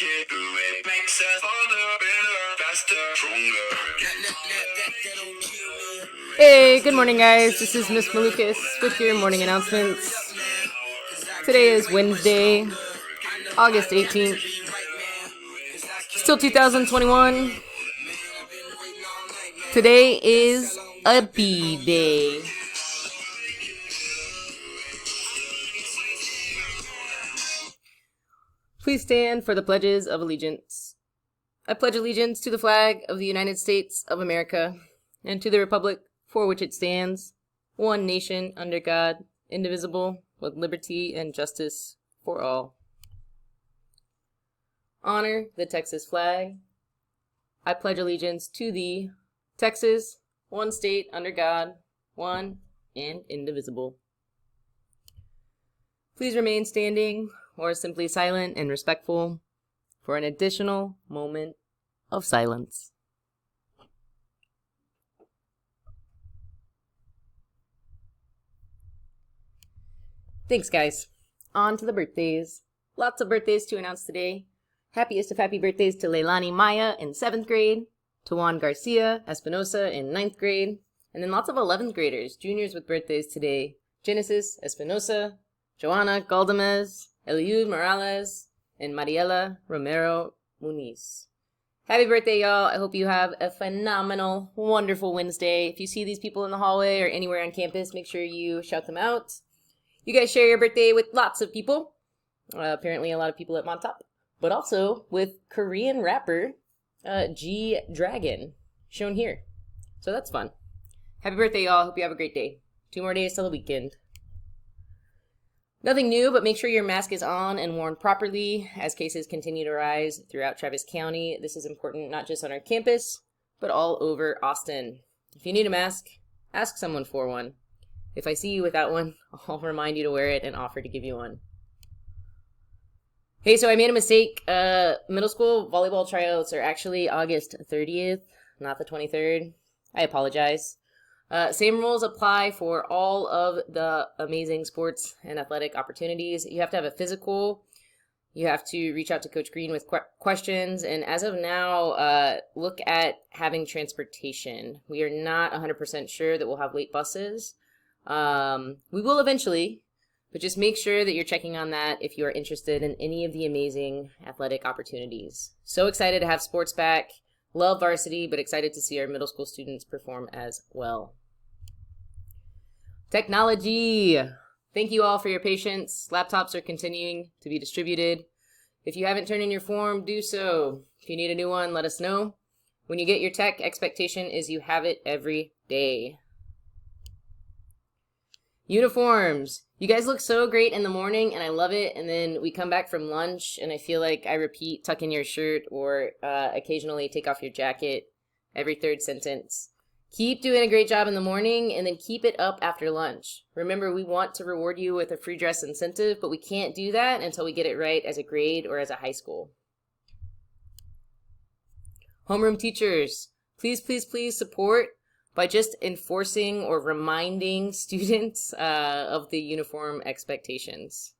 it, do it, makes us harder, better, faster, stronger. Hey, good morning, guys. This is Miss Malukas with your morning announcements. Today is Wednesday, August 18th. Still 2021. Today is a bee day. Please stand for the pledges of allegiance. I pledge allegiance to the flag of the United States of America and to the republic for which it stands, one nation under God, indivisible, with liberty and justice for all. Honor the Texas flag. I pledge allegiance to thee, Texas, one state under God, one and indivisible. Please remain standing or simply silent and respectful for an additional moment of silence. Thanks, guys. On to the birthdays. Lots of birthdays to announce today. Happiest of happy birthdays to Leilani Maya in 7th grade, to Juan Garcia Espinosa in 9th grade, and then lots of 11th graders, juniors with birthdays today. Genesis Espinosa, Joanna Galdamez, Eliud Morales, and Mariela Romero Muniz. Happy birthday, y'all. I hope you have a phenomenal, wonderful Wednesday. If you see these people in the hallway or anywhere on campus, make sure you shout them out. You guys share your birthday with lots of people. Apparently a lot of people at Montauk. But also with Korean rapper G Dragon, shown here. So that's fun. Happy birthday, y'all. Hope you have a great day. 2 more days till the weekend. Nothing new, but make sure your mask is on and worn properly as cases continue to rise throughout Travis County. This is important not just on our campus, but all over Austin. If you need a mask, ask someone for one. If I see you without one, I'll remind you to wear it and offer to give you one. Hey, so I made a mistake. Middle school volleyball tryouts are actually August 30th, not the 23rd. I apologize. Same rules apply for all of the amazing sports and athletic opportunities. You have to have a physical. You have to reach out to Coach Green with questions. And as of now, look at having transportation. We are not 100% sure that we'll have late buses. We will eventually, but just make sure that you're checking on that if you are interested in any of the amazing athletic opportunities. So excited to have sports back. Love varsity, but excited to see our middle school students perform as well. Technology. Thank you all for your patience. Laptops are continuing to be distributed. If you haven't turned in your form, do so. If you need a new one, let us know. When you get your tech, expectation is you have it every day. Uniforms. You guys look so great in the morning, and I love it. And then we come back from lunch, and I feel like I repeat tuck in your shirt or occasionally take off your jacket every third sentence. Keep doing a great job in the morning, and then keep it up after lunch. Remember, we want to reward you with a free dress incentive, but we can't do that until we get it right as a grade or as a high school. Homeroom teachers, please, please, please support by just enforcing or reminding students of the uniform expectations.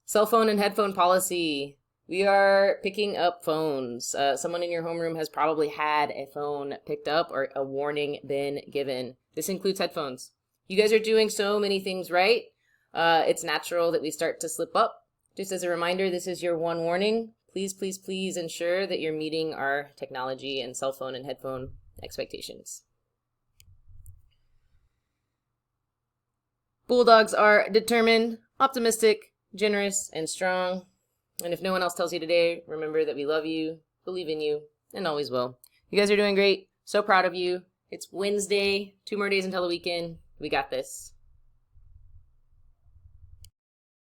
Cell phone and headphone policy. We are picking up phones. Someone in your homeroom has probably had a phone picked up or a warning been given. This includes headphones. You guys are doing so many things right. It's natural that we start to slip up. Just as a reminder, this is your one warning. Please, please, please ensure that you're meeting our technology and cell phone and headphone expectations. Bulldogs are determined, optimistic, generous, and strong. And if no one else tells you today, remember that we love you, believe in you, and always will. You guys are doing great. So proud of you. It's Wednesday. 2 more days until the weekend. We got this.